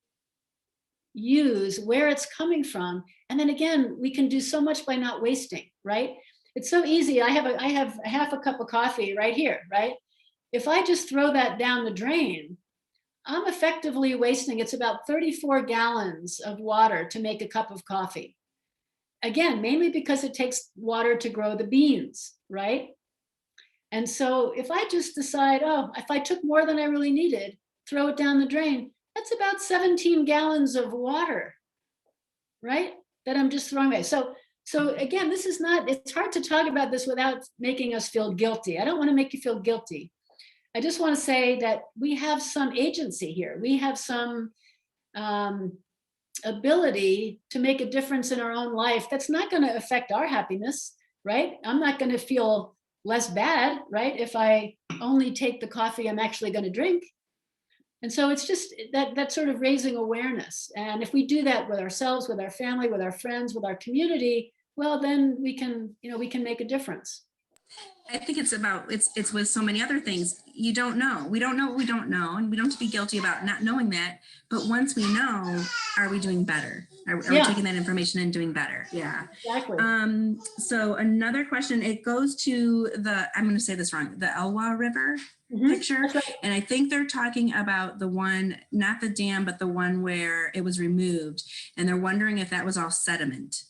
use, where it's coming from. And then again, we can do so much by not wasting, right? It's so easy. I have half a cup of coffee right here, right? If I just throw that down the drain, I'm effectively wasting, it's about 34 gallons of water to make a cup of coffee. Again, mainly because it takes water to grow the beans, right? And so if I just decide, if I took more than I really needed, throw it down the drain, that's about 17 gallons of water, right? That I'm just throwing away. So again, it's hard to talk about this without making us feel guilty. I don't want to make you feel guilty. I just want to say that we have some agency here. We have some ability to make a difference in our own life that's not going to affect our happiness, right? I'm not going to feel less bad, right? If I only take the coffee I'm actually going to drink. And so it's just that sort of raising awareness. And if we do that with ourselves, with our family, with our friends, with our community, well, then we can make a difference.
I think it's with so many other things. You don't know. We don't know what we don't know, and we don't have to be guilty about not knowing that. But once we know, are we doing better? Are we taking that information and doing better? Yeah.
Exactly.
So another question, it goes to I'm going to say this wrong, the Elwha River picture.
Right.
And I think they're talking about the one, not the dam, but the one where it was removed. And they're wondering if that was all sediment.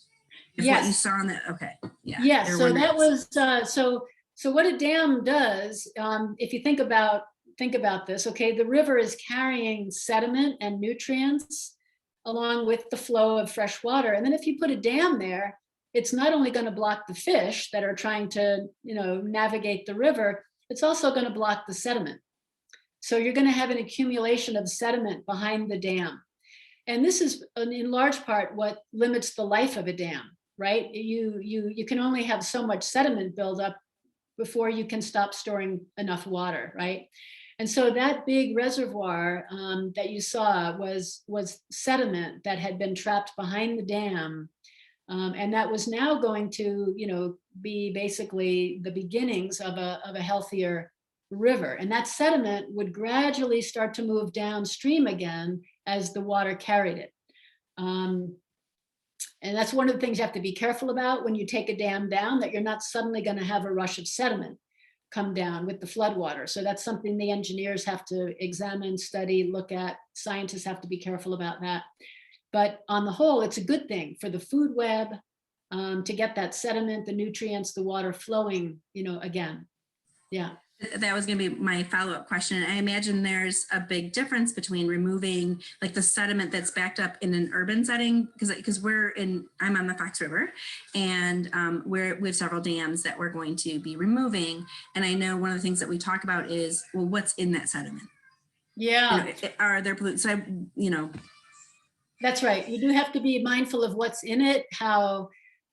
What you saw on that, okay. Yeah.
Yes, so that was, so what a dam does, if you think about this, okay, the river is carrying sediment and nutrients along with the flow of fresh water. And then if you put a dam there, it's not only going to block the fish that are trying to, navigate the river, it's also going to block the sediment. So you're going to have an accumulation of sediment behind the dam. And this is in large part what limits the life of a dam, right? You can only have so much sediment build up before you can stop storing enough water, right? And so that big reservoir that you saw was sediment that had been trapped behind the dam. And that was now going to, be basically the beginnings of a healthier river. And that sediment would gradually start to move downstream again as the water carried it. And that's one of the things you have to be careful about when you take a dam down, that you're not suddenly going to have a rush of sediment come down with the floodwater. So that's something the engineers have to examine, study, look at. Scientists have to be careful about that. But on the whole, it's a good thing for the food web to get that sediment, the nutrients, the water flowing, again. Yeah.
That was going to be my follow-up question. I imagine there's a big difference between removing like the sediment that's backed up in an urban setting, because I'm on the Fox River, and we have several dams that we're going to be removing. And I know one of the things that we talk about is, well, what's in that sediment?
Yeah.
Are there pollutants? So
That's right. You do have to be mindful of what's in it, how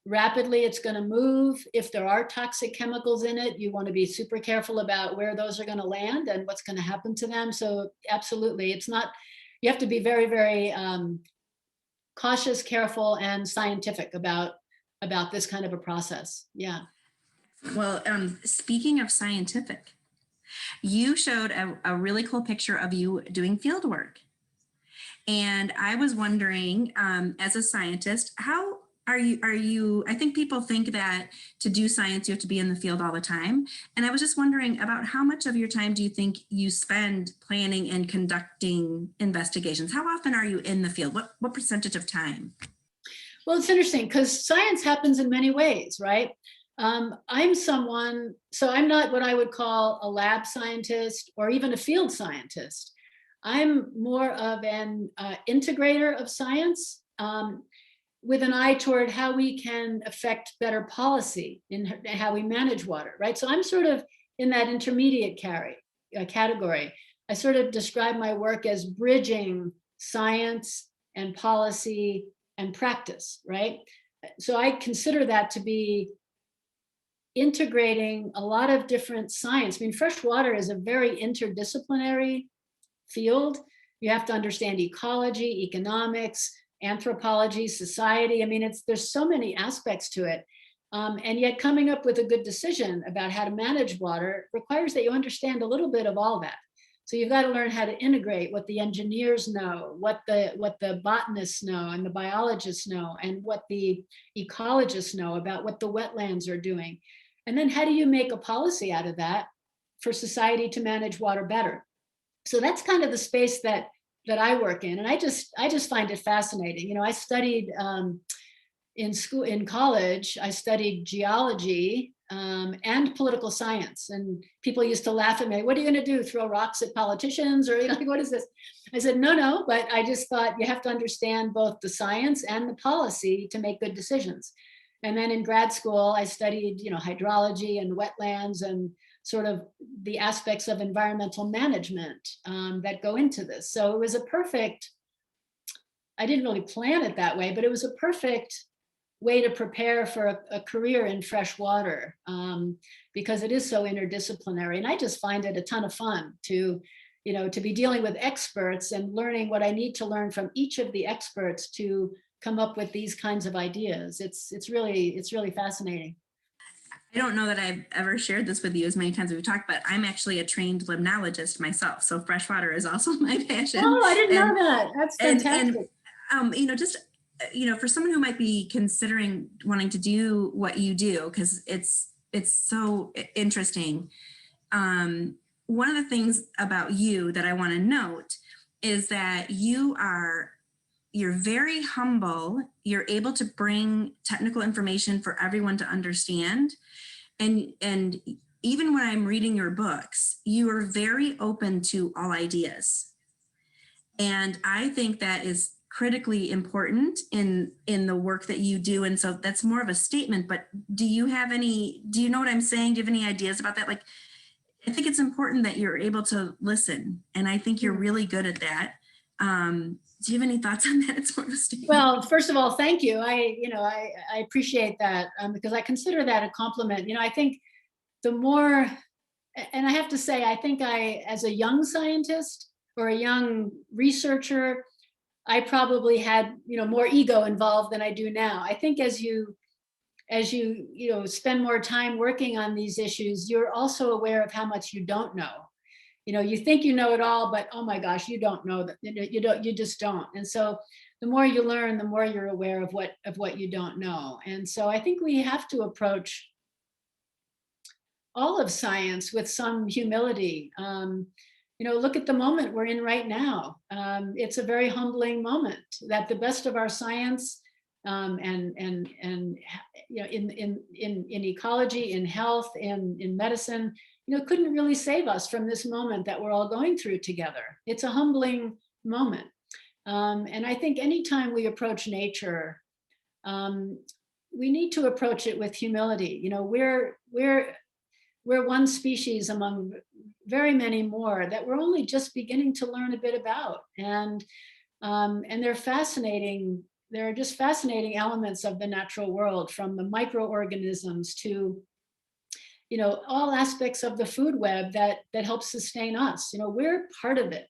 rapidly it's going to move. If there are toxic chemicals in it, you want to be super careful about where those are going to land and what's going to happen to them. So absolutely, you have to be very, very cautious, careful, and scientific about this kind of a process. Yeah.
Well, speaking of scientific, you showed a really cool picture of you doing field work. And I was wondering, as a scientist, how are you, I think people think that to do science, you have to be in the field all the time. And I was just wondering about how much of your time do you think you spend planning and conducting investigations? How often are you in the field? What percentage of time?
Well, it's interesting because science happens in many ways, right? I'm not what I would call a lab scientist or even a field scientist. I'm more of an integrator of science with an eye toward how we can affect better policy in how we manage water, right? So I'm sort of in that intermediate category. I sort of describe my work as bridging science and policy and practice, right? So I consider that to be integrating a lot of different science. I mean, fresh water is a very interdisciplinary field. You have to understand ecology, economics, anthropology, society. I mean, there's so many aspects to it. And yet coming up with a good decision about how to manage water requires that you understand a little bit of all that. So you've got to learn how to integrate what the engineers know, what the botanists know and the biologists know, and what the ecologists know about what the wetlands are doing. And then how do you make a policy out of that for society to manage water better? So that's kind of the space that I work in. And I just find it fascinating. I studied in college, I studied geology and political science. And people used to laugh at me, what are you going to do? Throw rocks at politicians? Or like, what is this? I said, no, but I just thought you have to understand both the science and the policy to make good decisions. And then in grad school, I studied, hydrology and wetlands and sort of the aspects of environmental management that go into this. So it was I didn't really plan it that way, but it was a perfect way to prepare for a career in fresh water because it is so interdisciplinary. And I just find it a ton of fun to be dealing with experts and learning what I need to learn from each of the experts to come up with these kinds of ideas. It's really fascinating.
I don't know that I've ever shared this with you as many times as we've talked, but I'm actually a trained limnologist myself. So freshwater is also my passion.
Oh, I didn't know that. That's fantastic.
And for someone who might be considering wanting to do what you do, because it's so interesting. One of the things about you that I want to note is that you're very humble. You're able to bring technical information for everyone to understand. And even when I'm reading your books, you are very open to all ideas. And I think that is critically important in the work that you do. And so that's more of a statement, but do you know what I'm saying? Do you have any ideas about that? Like, I think it's important that you're able to listen. And I think you're really good at that. Do you have any thoughts on that? It's more of a statement.
Well, first of all, thank you. I appreciate that because I consider that a compliment. I think the more, and I have to say, I think as a young scientist or a young researcher, I probably had, more ego involved than I do now. I think as you as you spend more time working on these issues, you're also aware of how much you don't know. You think you know it all, but oh my gosh, you don't know that. You just don't. And so the more you learn, the more you're aware of what you don't know. And so I think we have to approach all of science with some humility. Look at the moment we're in right now. It's a very humbling moment that the best of our science and in ecology, in health, in medicine, couldn't really save us from this moment that we're all going through together. It's a humbling moment. And I think anytime we approach nature, we need to approach it with humility. We're one species among very many more that we're only just beginning to learn a bit about. And they're fascinating. There are just fascinating elements of the natural world, from the microorganisms to all aspects of the food web that help sustain us. We're part of it.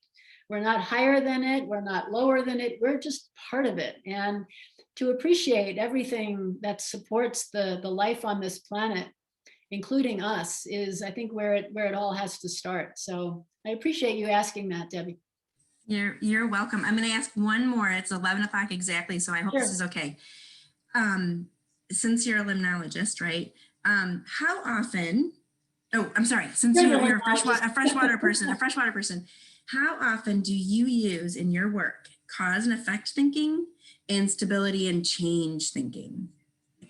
We're not higher than it. We're not lower than it. We're just part of it. And to appreciate everything that supports the life on this planet, including us, is, I think, where it all has to start. So I appreciate you asking that, Debbie.
You're welcome. I'm going to ask one more. It's 11 o'clock exactly, so I hope this is okay. Since you're a limnologist, right? How often? Oh, I'm sorry. Since you're a freshwater person, how often do you use in your work cause and effect thinking and stability and change thinking?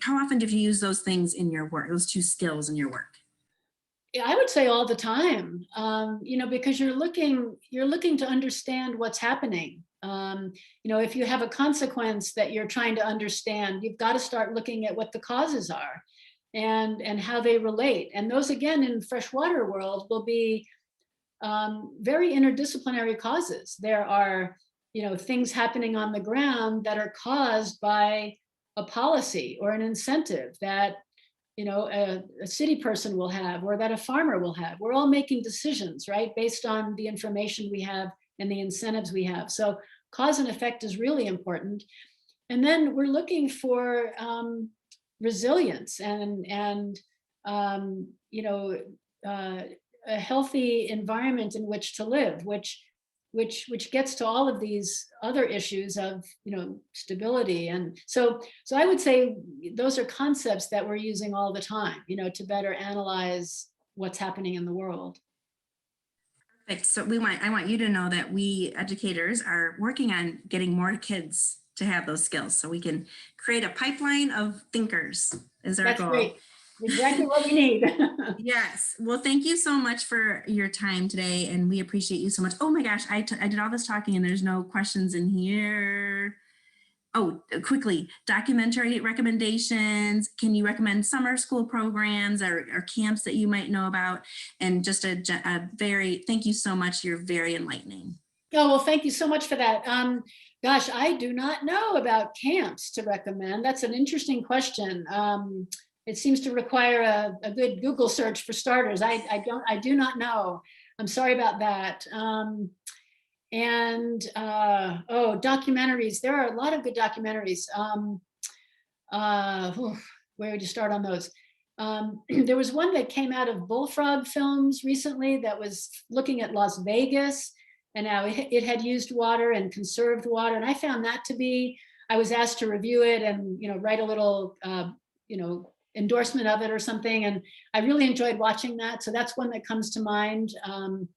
How often do you use those things in your work, those two skills in your work?
I would say all the time, because you're looking to understand what's happening. If you have a consequence that you're trying to understand, you've got to start looking at what the causes are and how they relate. And those, again, in freshwater world, will be very interdisciplinary causes. There are, things happening on the ground that are caused by a policy or an incentive that a city person will have, or that a farmer will have. We're all making decisions, right, based on the information we have and the incentives we have. So cause and effect is really important. And then we're looking for resilience and a healthy environment in which to live, which gets to all of these other issues of stability. And so I would say those are concepts that we're using all the time, to better analyze what's happening in the world.
Perfect. So I want you to know that we educators are working on getting more kids to have those skills, so we can create a pipeline of thinkers is our
That's
goal.
great. Exactly what we need.
Yes. Well, thank you so much for your time today, and we appreciate you so much. Oh my gosh, I did all this talking and there's no questions in here. Oh, quickly, documentary recommendations. Can you recommend summer school programs or camps that you might know about? And just a thank you so much. You're very enlightening.
Oh, well, thank you so much for that. Gosh, I do not know about camps to recommend. That's an interesting question. It seems to require a good Google search for starters. I do not know. I'm sorry about that. Documentaries. There are a lot of good documentaries. Where would you start on those? There was one that came out of Bullfrog Films recently that was looking at Las Vegas and how it had used water and conserved water. And I found that to be, I was asked to review it and write a little endorsement of it or something, and I really enjoyed watching that. So that's one that comes to mind. And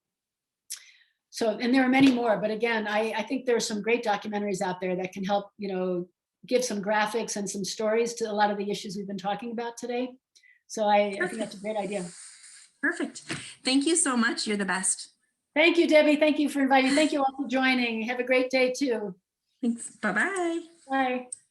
there are many more, but again, I think there are some great documentaries out there that can help give some graphics and some stories to a lot of the issues we've been talking about today. So I think that's a great idea.
Perfect. Thank you so much. You're the best.
Thank you, Debbie. Thank you for inviting me. Thank you all for joining. Have a great day too.
Thanks. Bye-bye.
Bye.